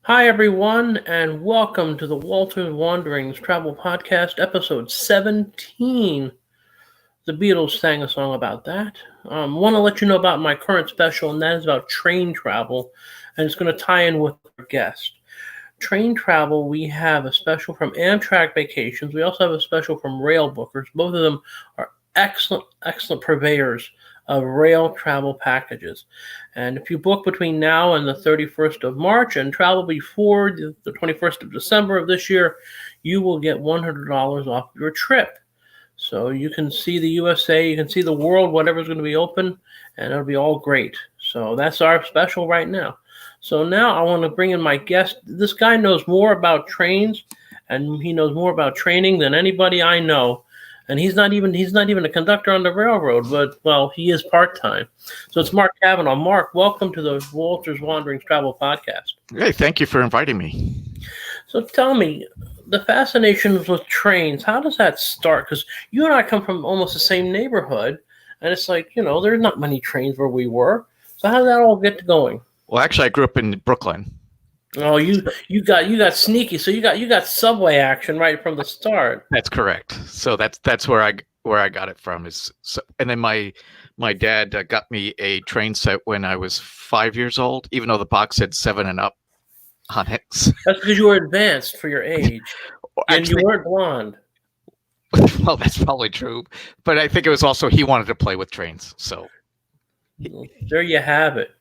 Hi, everyone, and welcome to the Walter's Wanderings Travel Podcast, episode 17. The Beatles sang a song about that. Want to let you know about my current special, and that is about train travel, and it's going to tie in with our guest. Train travel, we have a special from Amtrak Vacations. We also have a special from Rail Bookers. Both of them are excellent purveyors of rail travel packages. And if you book between now and the 31st of March and travel before the 21st of December of this year, you will get $100 off your trip. So you can see the USA, you can see the world, whatever's going to be open, and it'll be all great. So that's our special right now. So now I want to bring in my guest. This guy knows more about trains and he knows more about training than anybody I know. And he's not even a conductor on the railroad, but well, he is part-time. So it's Mark Kavanaugh. Mark, welcome to the Walter's Wanderings Travel Podcast. Hey, thank you for inviting me. So tell me, the fascinations with trains, how does that start? Because you and I come from almost the same neighborhood, and it's like, there's not many trains where we were. So how did that all get going? Well, actually, I grew up in Brooklyn. Oh, you got sneaky. So you got subway action right from the start. That's correct. So that's where I got it from. And then my dad got me a train set when I was 5 years old, even though the box said 7 and up on it. That's because you were advanced for your age, and you weren't blonde. Well, that's probably true, but I think it was also he wanted to play with trains. So There you have it.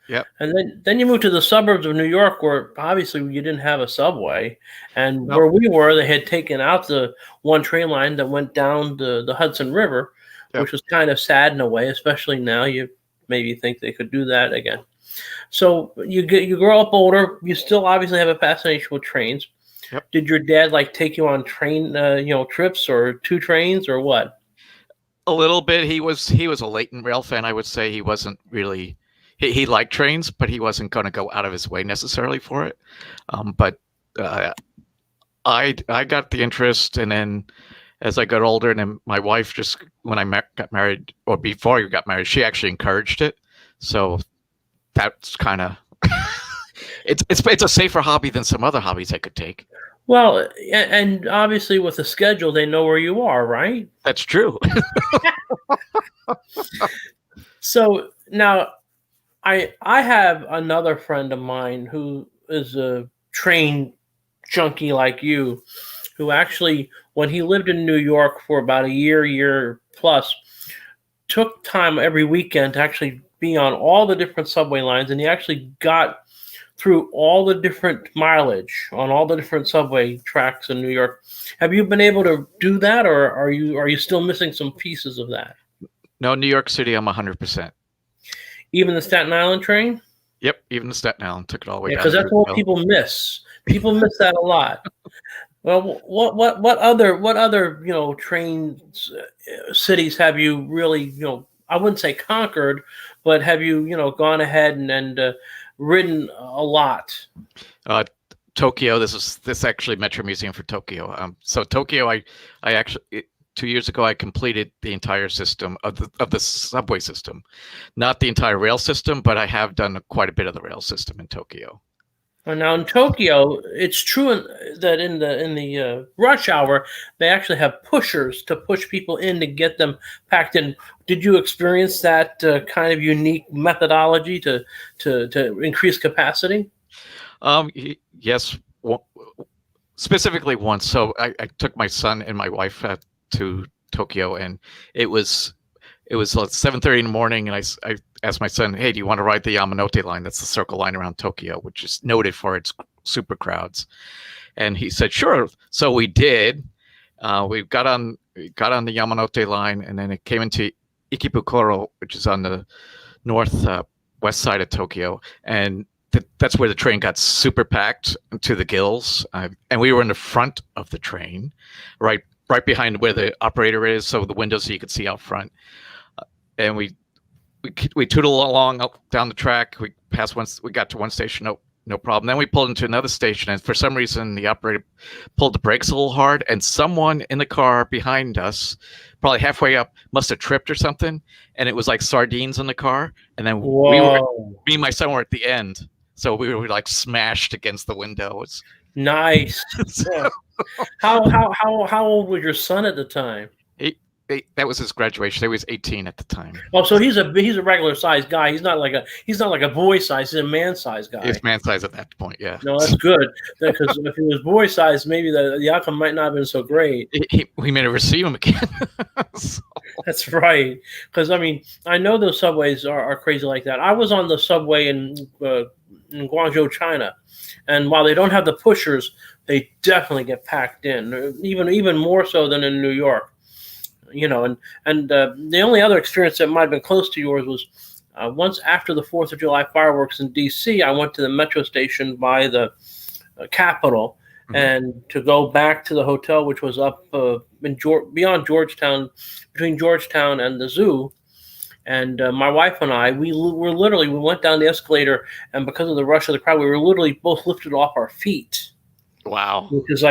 yep. And then you moved to the suburbs of New York, where obviously you didn't have a subway, and Nope. where we were, they had taken out the one train line that went down the Hudson River, Yep. which was kind of sad in a way, especially now. You maybe think they could do that again. So you grow up older. You still obviously have a fascination with trains. Yep. Did your dad take you on train trips or two trains or what? A little bit. He was a latent rail fan. I would say he wasn't really. He liked trains, but he wasn't going to go out of his way necessarily for it. But I got the interest, and then as I got older, and then my wife just when I got married, or before you got married, she actually encouraged it. So that's kind of it's a safer hobby than some other hobbies I could take. Well, and obviously with the schedule, they know where you are, right? That's true. So now I have another friend of mine who is a train junkie like you, who actually, when he lived in New York for about a year plus, took time every weekend to actually be on all the different subway lines, and he actually got through all the different mileage on all the different subway tracks in New York. Have you been able to do that, or are you still missing some pieces of that? No, New York City, I'm 100%. Even the Staten Island train? Yep, even the Staten Island took it all the way Yeah, down. because that's what people miss. People miss that a lot. Well, what other train cities have you really I wouldn't say conquered, but have you gone ahead and ridden a lot? Tokyo. This actually Metro Museum for Tokyo. So Tokyo, I actually 2 years ago I completed the entire system of the subway system, not the entire rail system, but I have done quite a bit of the rail system in Tokyo. And now in Tokyo, it's true that in the rush hour they actually have pushers to push people in to get them packed in. Did you experience that kind of unique methodology to increase capacity? Yes, specifically once. So I took my son and my wife to Tokyo, and it was like 7:30 in the morning, and I asked my son, "Hey, do you want to ride the Yamanote line? That's the circle line around Tokyo, which is noted for its super crowds." And he said, "Sure." So we did. We got on the Yamanote line, and then it came into Ikebukuro, which is on the north west side of Tokyo, and that's where the train got super packed to the gills, and we were in the front of the train, right behind where the operator is, so the windows so you could see out front. And we tootled along up down the track. We got to one station, no problem. Then we pulled into another station, and for some reason the operator pulled the brakes a little hard, and someone in the car behind us, probably halfway up, must have tripped or something, and it was like sardines in the car. And then Whoa. me and my son were at the end. So we were like smashed against the windows. Nice. Yeah. How old was your son at the time? That was his graduation. He was 18 at the time. Oh, so he's a regular sized guy. He's not like a boy size. He's a man sized guy. It's man size at that point, yeah. No, that's good because if he was boy size, maybe the outcome might not have been so great. We may never see him again. So. That's right. Because I mean, I know those subways are crazy like that. I was on the subway in Guangzhou, China, and while they don't have the pushers, they definitely get packed in, even more so than in New York. And the only other experience that might have been close to yours was once after the 4th of July fireworks in D.C., I went to the metro station by the Capitol and to go back to the hotel, which was up beyond Georgetown, between Georgetown and the zoo. And my wife and I, we went down the escalator, and because of the rush of the crowd, we were literally both lifted off our feet. Wow. Which is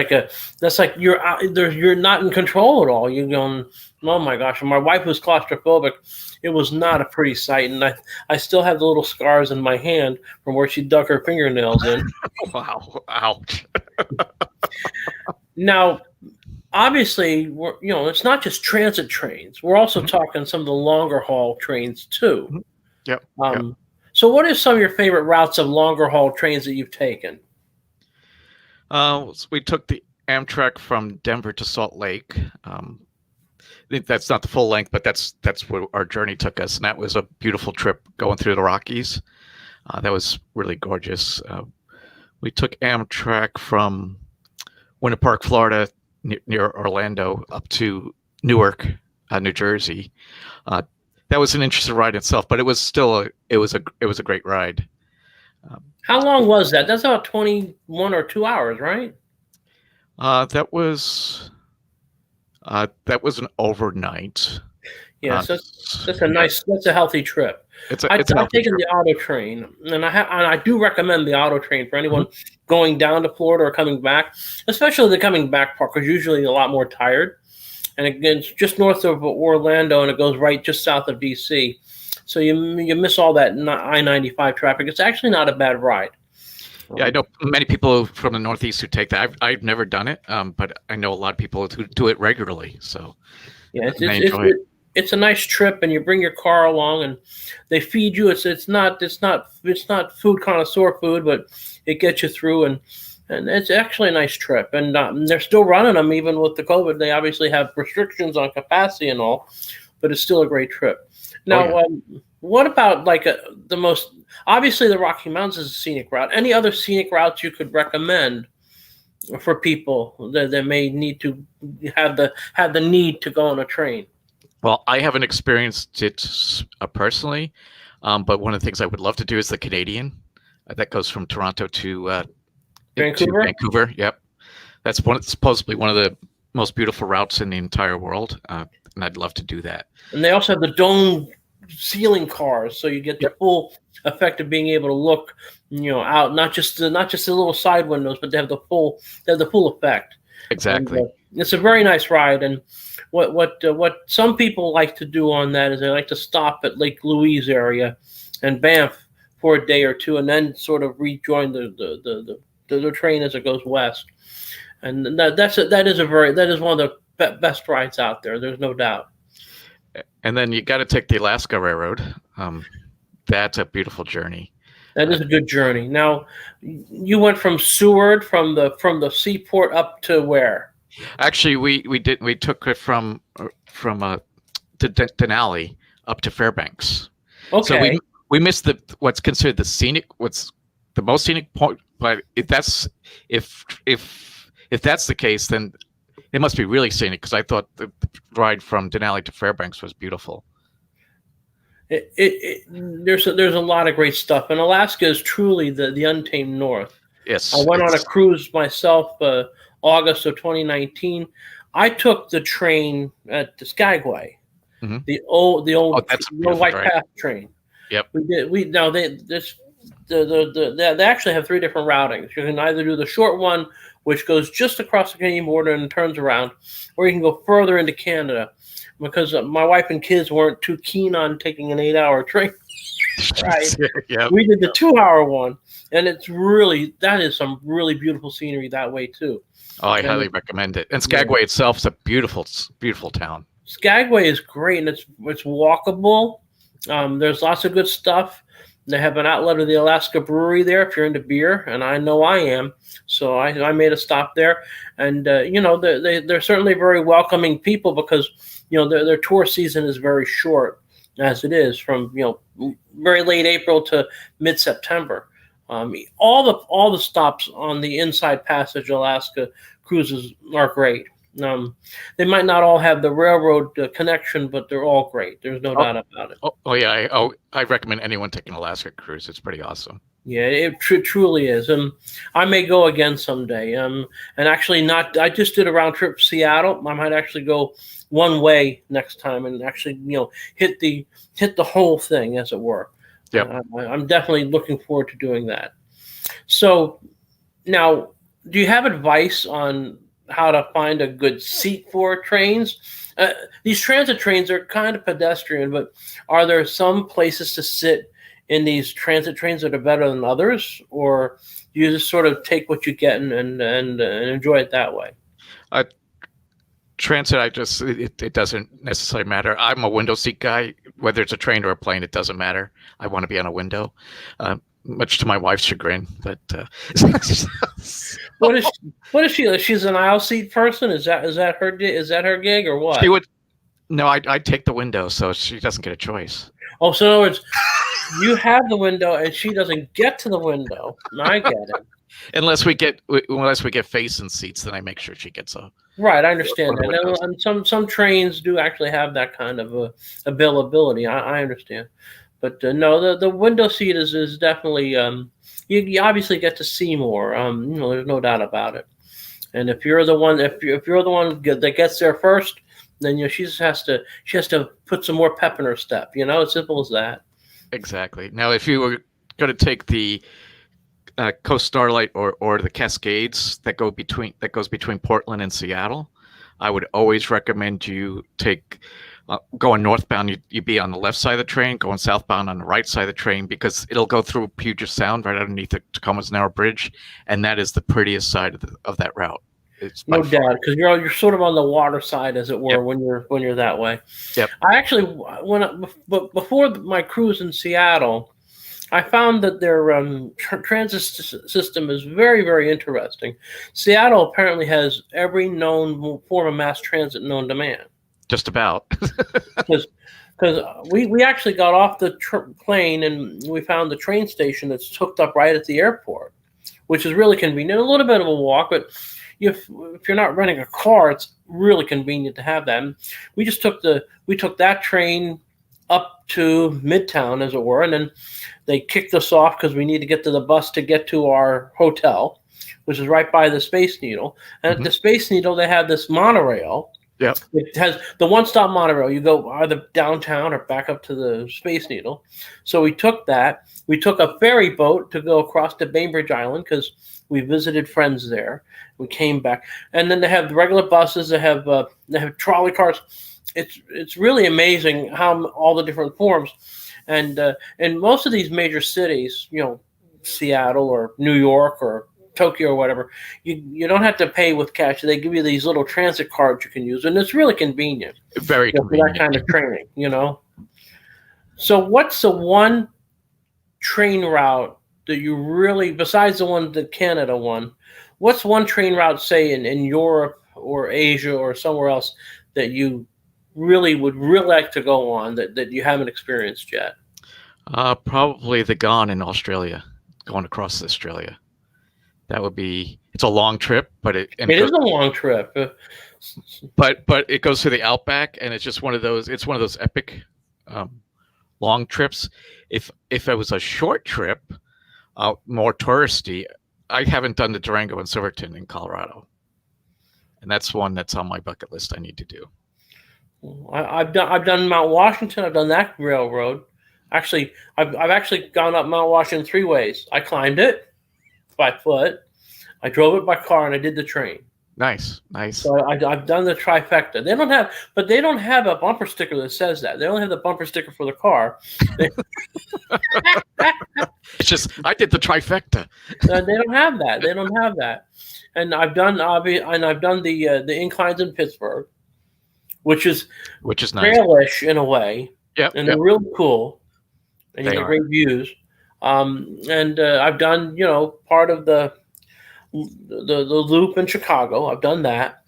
that's like you're not in control at all. You're going, oh my gosh. And my wife was claustrophobic. It was not a pretty sight. And I still have the little scars in my hand from where she dug her fingernails in. Wow. Ouch. Now, obviously, it's not just transit trains. We're also talking some of the longer haul trains too. Yep. So what are some of your favorite routes of longer haul trains that you've taken? So we took the Amtrak from Denver to Salt Lake. That's not the full length, but that's where our journey took us, and that was a beautiful trip going through the Rockies. That was really gorgeous. We took Amtrak from Winter Park, Florida, near Orlando, up to Newark, New Jersey. That was an interesting ride itself, but it was still a great ride. How long was that? That's about 21 or 2 hours, right? That was an overnight. Yes, that's a healthy trip. I've taken the auto train, and I do recommend the auto train for anyone going down to Florida or coming back, especially the coming back part, because usually a lot more tired. And again, it's just north of Orlando, and it goes right just south of DC. So you miss all that I-95 traffic. It's actually not a bad ride. Yeah, I know many people from the Northeast who take that. I've never done it, but I know a lot of people who do it regularly. So yeah, it's a nice trip, and you bring your car along, and they feed you. It's not food connoisseur food, but it gets you through, and it's actually a nice trip. And they're still running them even with the COVID. They obviously have restrictions on capacity and all, but it's still a great trip. Now, what about the most obviously the Rocky Mountains is a scenic route? Any other scenic routes you could recommend for people that may need to have the need to go on a train? Well, I haven't experienced it personally, but one of the things I would love to do is the Canadian that goes from Toronto to Vancouver. Yep, that's supposedly one of the most beautiful routes in the entire world, and I'd love to do that. And they also have the dome ceiling cars, so you get the full effect of being able to look, out not just the little side windows, but they have the full effect. Exactly. And, it's a very nice ride, and what some people like to do on that is they like to stop at Lake Louise area and Banff for a day or two, and then sort of rejoin the train as it goes west. And that is one of the best rides out there. There's no doubt. And then you got to take the Alaska Railroad. That's a beautiful journey. That is a good journey. Now, you went from Seward, from the seaport up to where? Actually, we took it from Denali up to Fairbanks. Okay. So we missed what's considered what's the most scenic point. But if that's the case, then it must be really scenic, because I thought the ride from Denali to Fairbanks was beautiful. There's a lot of great stuff, and Alaska is truly the untamed North. Yes, I went on a cruise myself, August of 2019. I took the train at the Skagway, the old White Path train. Yep. They actually have 3 different routings. You can either do the short one, which goes just across the Canadian border and turns around, or you can go further into Canada, because my wife and kids weren't too keen on taking an 8-hour train. Right. Yep. We did the 2-hour one, and that is some really beautiful scenery that way too. Oh, I And highly recommend it. And Skagway itself is a beautiful town. Skagway is great, and it's walkable. There's lots of good stuff. They have an outlet of the Alaska Brewery there if you're into beer, and I know I am. So I made a stop there, and they're certainly very welcoming people because their tour season is very short, as it is from very late April to mid September. All the stops on the Inside Passage Alaska cruises are great. They might not all have the railroad connection, but they're all great. There's no doubt about it. Yeah. I recommend anyone taking Alaska cruise. It's pretty awesome. Yeah, it truly is. I may go again someday. And actually, I just did a round trip to Seattle. I might actually go one way next time and actually, hit the whole thing, as it were. Yeah. I'm definitely looking forward to doing that. So now, do you have advice on how to find a good seat for trains? These transit trains are kind of pedestrian, but are there some places to sit in these transit trains that are better than others, or do you just sort of take what you get and enjoy it that way? Transit, it doesn't necessarily matter. I'm a window seat guy. Whether it's a train or a plane, it doesn't matter. I want to be on a window, much to my wife's chagrin. But what is she? She's an aisle seat person. Is that her gig or what? She would. No, I'd take the window, so she doesn't get a choice. Oh, so in other words, you have the window and she doesn't get to the window. I get it. Unless we get facing seats, then I make sure she gets a. Right, I understand that. And some trains do actually have that kind of availability. I understand, but no, the window seat is definitely you obviously get to see more. There's no doubt about it. And if you're the one that gets there first, then she has to put some more pep in her step. As simple as that. Exactly. Now, if you were going to take the Coast Starlight or the Cascades that goes between Portland and Seattle, I would always recommend you take going northbound. You be on the left side of the train, going southbound on the right side of the train, because it'll go through Puget Sound right underneath the Tacoma's Narrow Bridge, and that is the prettiest side of that route. It's no doubt, because you're sort of on the water side, as it were, yep. when you're that way. Yep. I actually before my cruise in Seattle, I found that their transit system is very, very interesting. Seattle apparently has every known form of mass transit known to man. Just about. Because we actually got off the plane and we found the train station that's hooked up right at the airport, which is really convenient. A little bit of a walk, but if you're not renting a car, it's really convenient to have that. And we took that train up to Midtown, as it were, and then they kicked us off because we need to get to the bus to get to our hotel, which is right by the Space Needle. And at the Space Needle, they have this monorail. Yep. It has the one-stop monorail. You go either downtown or back up to the Space Needle. So we took that. We took a ferry boat to go across to Bainbridge Island because we visited friends there. We came back, and then they have the regular buses. They have trolley cars. It's really amazing how all the different forms, and in most of these major cities, Seattle or New York or Tokyo or whatever, you don't have to pay with cash. They give you these little transit cards you can use, and it's really convenient. Very convenient for that kind of training. So what's the one train route that you really, besides the one that Canada won, what's one train route, say in Europe or Asia or somewhere else, that you would like to go on that you haven't experienced yet? Probably the Gone in Australia, going across Australia. That would be. It's a long trip, but it is a long trip. But it goes through the outback, and it's just one of those. It's one of those epic, long trips. If it was a short trip, more touristy, I haven't done the Durango and Silverton in Colorado, and that's one that's on my bucket list. I need to do. I've done Mount Washington. I've done that railroad. Actually, I've actually gone up Mount Washington 3 ways. I climbed it by foot, I drove it by car, and I did the train. Nice. So I've done the trifecta. They don't have a bumper sticker that says that. They only have the bumper sticker for the car. It's just I did the trifecta. They don't have that. They don't have that. And I've done the inclines in Pittsburgh, which is nice. trailish in a way. Yep. And they're really cool, and you They get are. great views. And I've done part of the loop in Chicago. I've done that.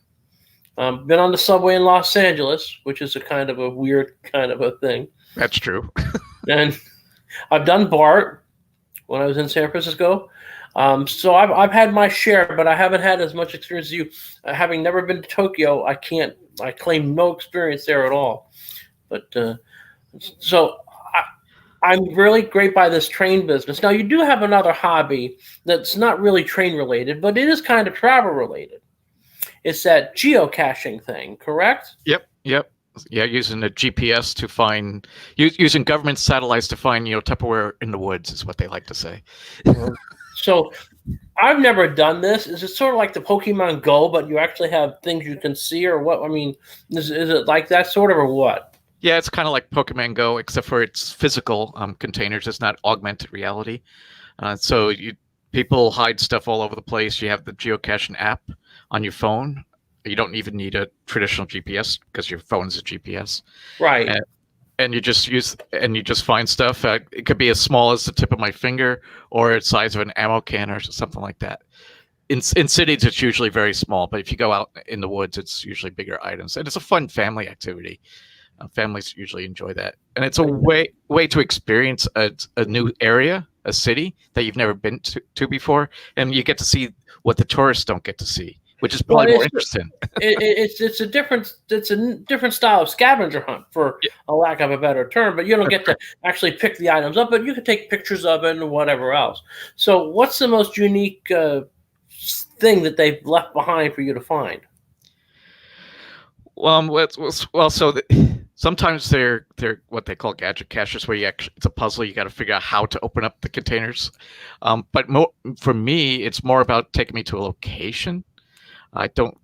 Been on the subway in Los Angeles, which is a kind of a weird kind of a thing. That's true. And I've done BART when I was in San Francisco. So I've had my share, but I haven't had as much experience as you. Having never been to Tokyo, I claim no experience there at all. But so I'm really great by this train business. Now, you do have another hobby that's not really train related, but it is kind of travel related. It's that geocaching thing, correct? Yep. Yeah, using the GPS to find, using government satellites to find, Tupperware in the woods is what they like to say. So I've never done this. Is it sort of like the Pokemon Go, but you actually have things you can see, or what? I mean, is it like that sort of, or what? Yeah, it's kind of like Pokemon Go, except for it's physical containers. It's not augmented reality. So people hide stuff all over the place. You have the geocaching app on your phone. You don't even need a traditional GPS because your phone is a GPS. Right. And you just find stuff. It could be as small as the tip of my finger, or the size of an ammo can, or something like that. In cities, it's usually very small, but if you go out in the woods, it's usually bigger items, and it's a fun family activity. Families usually enjoy that, and it's a way to experience a new area, a city that you've never been to before, and you get to see what the tourists don't get to see, which is probably more interesting. It's a different style of scavenger hunt, for a lack of a better term, but you don't get to actually pick the items up, but you can take pictures of it and whatever else. So what's the most unique thing that they've left behind for you to find? Sometimes they're what they call gadget caches, where it's a puzzle. You got to figure out how to open up the containers. But for me, it's more about taking me to a location. I don't.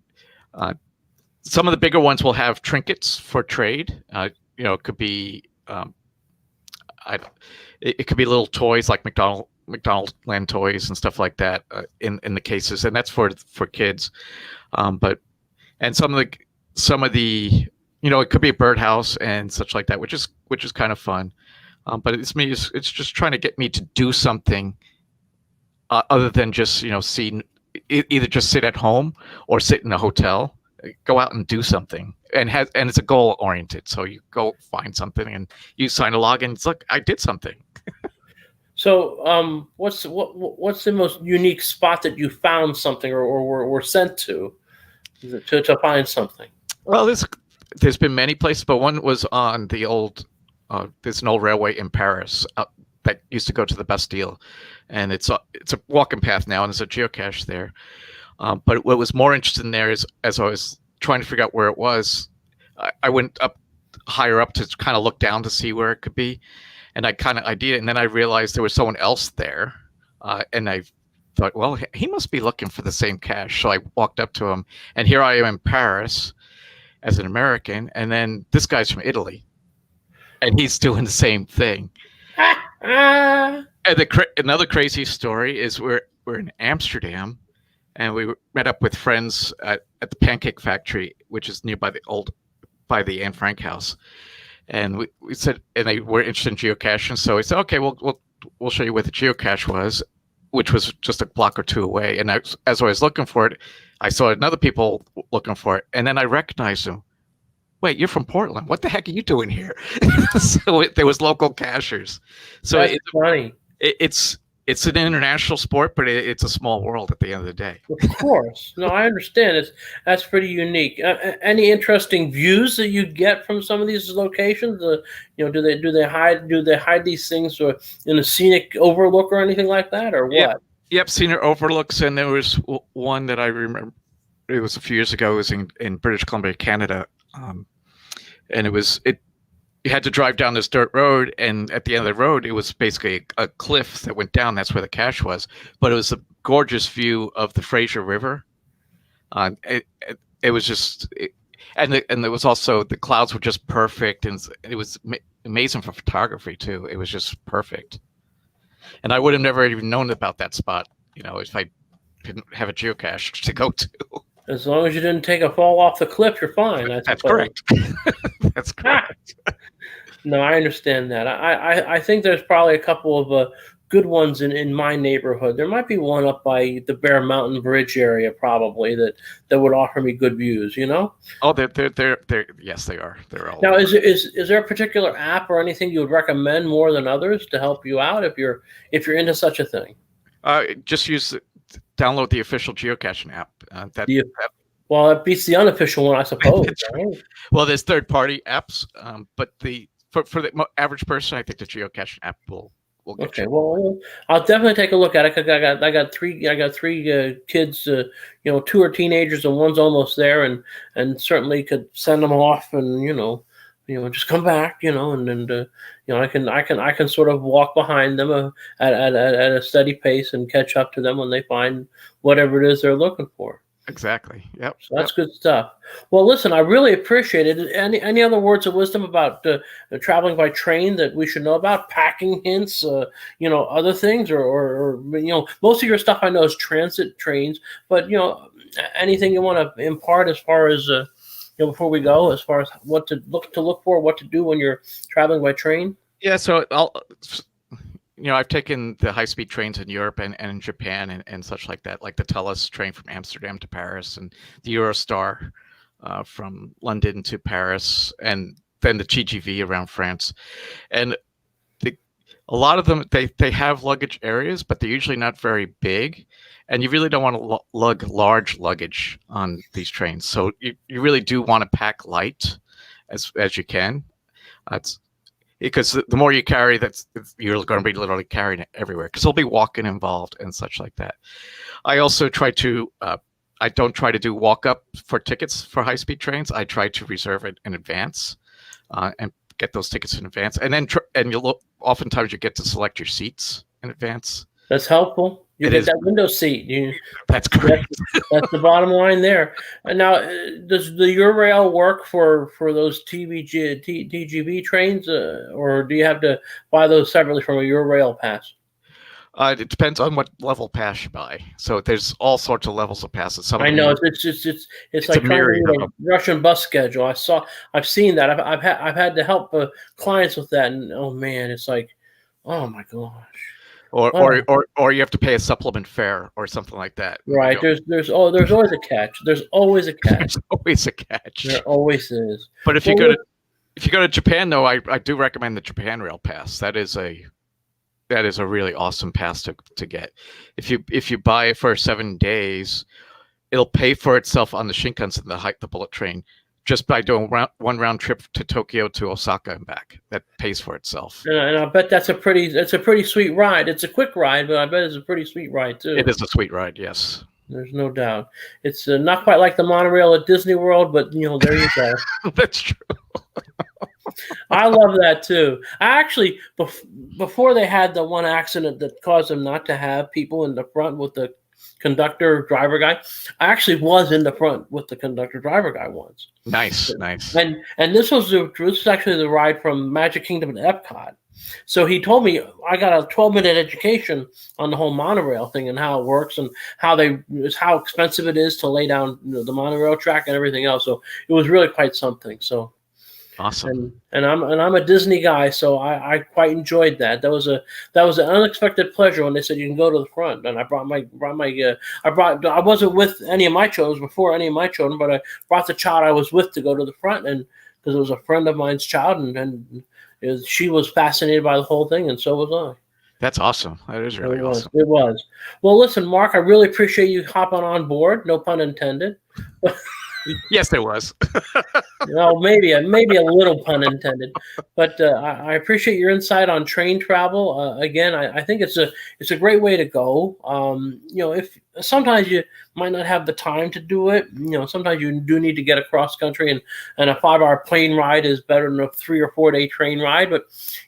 Some of the bigger ones will have trinkets for trade. It could be. It could be little toys like McDonald Land toys and stuff like that in the cases, and that's for kids. And some of the it could be a birdhouse and such like that, which is kind of fun. But it's just trying to get me to do something other than just see, either just sit at home or sit in a hotel. Go out and do something, and it's a goal oriented. So you go find something and you sign a login. It's look, I did something. So what's the most unique spot that you found something or were sent to find something? Well, there's been many places, but one was on the old. There's an old railway in Paris that used to go to the Bastille, and it's a walking path now, and there's a geocache there. But what was more interesting there is, as I was trying to figure out where it was, I went up higher up to kind of look down to see where it could be, and I did, and then I realized there was someone else there, and I thought, well, he must be looking for the same cache. So I walked up to him, and here I am in Paris as an American, and then this guy's from Italy, and he's doing the same thing. And another crazy story is we're in Amsterdam, and we met up with friends at the Pancake Factory, which is nearby by the Anne Frank house, and we said, and they were interested in geocaching, so we said, okay, we'll show you where the geocache was, which was just a block or two away. And as I was looking for it, I saw another people looking for it, and then I recognized him. Wait, you're from Portland. What the heck are you doing here? So there was local cachers. So that's funny. It's an international sport, but it's a small world at the end of the day. Of course. No, I understand. That's pretty unique. Any interesting views that you get from some of these locations? Do they hide these things in a scenic overlook or anything like that, or what? Yep, scenic overlooks, and there was one that I remember. It was a few years ago. It was in British Columbia, Canada, and you had to drive down this dirt road, and at the end of the road, it was basically a cliff that went down. That's where the cache was. But it was a gorgeous view of the Fraser River. It was just, and there was also the clouds were just perfect, and it was amazing for photography too. It was just perfect, and I would have never even known about that spot, if I didn't have a geocache to go to. As long as you didn't take a fall off the cliff, you're fine. I That's suppose. correct. That's correct. No, I understand that. I think there's probably a couple of good ones in my neighborhood. There might be one up by the Bear Mountain Bridge area, probably that would offer me good views. Oh, they're yes, they are. They're all Now, over. is there a particular app or anything you would recommend more than others to help you out if you're into such a thing? Just download the official geocaching app. Well, it beats the unofficial one, I suppose. Right? Well, there's third-party apps, but for the average person, I think the geocaching app will get Okay, you. well, I'll definitely take a look at it. 'Cause I got three kids. 2 are teenagers and one's almost there, and certainly could send them off, and just come back, I can sort of walk behind them at a steady pace and catch up to them when they find whatever it is they're looking for. Exactly. Yep. So that's good stuff. Well, listen, I really appreciate it. Any other words of wisdom about traveling by train that we should know about? Packing hints, other things, or most of your stuff I know is transit trains. But anything you want to impart as far as before we go, as far as what to look for, what to do when you're traveling by train? Yeah. So I've taken the high-speed trains in Europe and in Japan and such like that, like the Telus train from Amsterdam to Paris, and the Eurostar from London to Paris, and then the TGV around France. And a lot of them, they have luggage areas, but they're usually not very big, and you really don't want to lug large luggage on these trains. So you really do want to pack light as you can. Because the more you carry, you're going to be literally carrying it everywhere, because there'll be walking involved and such like that. I also try to, I don't try to do walk up for tickets for high-speed trains. I try to reserve it in advance and get those tickets in advance. And then, oftentimes you get to select your seats in advance. That's helpful. You get that window seat. That's correct. That's the bottom line there. And now, does the Eurail work for those TGV trains, or do you have to buy those separately from a Eurail pass? It depends on what level pass you buy. So there's all sorts of levels of passes. I know it's like trying to read a Russian bus schedule. I've seen that. I've had to help clients with that, and oh man, it's like, oh my gosh. Or you have to pay a supplement fare or something like that. Right. There's always a catch. There's always a catch. There's always a catch. There always is. But if you go to Japan, though, I do recommend the Japan Rail Pass. That is a really awesome pass to get. If you buy it for 7 days, it'll pay for itself on the Shinkansen, the bullet train, just by doing one round trip to Tokyo to Osaka and back. That pays for itself. And I bet that's a pretty sweet ride. It's a quick ride, but I bet it's a pretty sweet ride too. It is a sweet ride, yes. There's no doubt. It's not quite like the monorail at Disney World, but there you go. That's true. I love that too. I actually, before they had the one accident that caused them not to have people in the front with the conductor driver guy, I actually was in the front with the conductor driver guy once. Nice. And this was actually the ride from Magic Kingdom to Epcot. So he told me I got a 12-minute education on the whole monorail thing and how it works and how expensive it is to lay down the monorail track and everything else. So it was really quite something. So awesome. And I'm a Disney guy, so I quite enjoyed that. That was an unexpected pleasure when they said you can go to the front. And I wasn't with any of my children, but I brought the child I was with to go to the front, and because it was a friend of mine's child, and she was fascinated by the whole thing, and so was I. That's awesome. That is really awesome. It was. Well, listen, Mark, I really appreciate you hopping on board. No pun intended. Yes, there was. Maybe a little pun intended, but I appreciate your insight on train travel. Again, I think it's a great way to go. If sometimes you might not have the time to do it, sometimes you do need to get across country, and a 5-hour plane ride is better than a 3 or 4 day train ride. But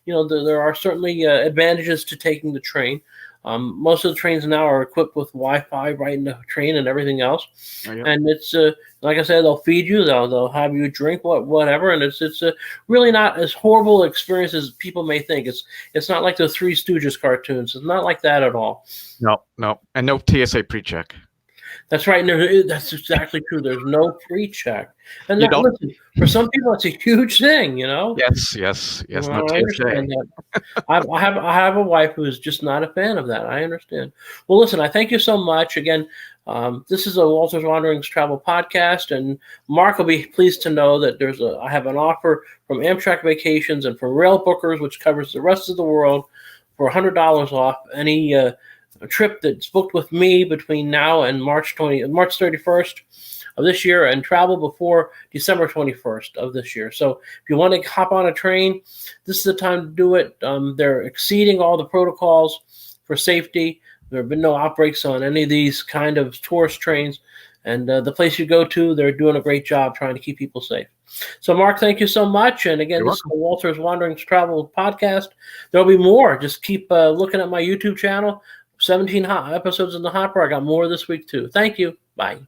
there are certainly advantages to taking the train. Most of the trains now are equipped with Wi-Fi right in the train and everything else. Oh, yeah. And it's like I said, they'll feed you, they'll have you drink whatever, and it's really not as horrible experience as people may think. It's not like the Three Stooges cartoons. It's not like that at all. No, and no TSA pre-check. That's right. That's exactly true. There's no pre-check, and listen, for some people, it's a huge thing. Yes. Well, No I TSA. understand that. I have a wife who is just not a fan of that. I understand. Well, listen, I thank you so much again. This is a Walter's Wanderings Travel podcast, and Mark will be pleased to know that I have an offer from Amtrak Vacations and from Rail Bookers, which covers the rest of the world, for $100 off any trip that's booked with me between now and March 31st of this year, and travel before December 21st of this year. So if you want to hop on a train, this is the time to do it. They're exceeding all the protocols for safety. There have been no outbreaks on any of these kind of tourist trains. And the place you go to, they're doing a great job trying to keep people safe. So, Mark, thank you so much. And again, this is the Walter's Wanderings Travel podcast. There'll be more. Just keep looking at my YouTube channel. 17 episodes in the hopper. I got more this week, too. Thank you. Bye.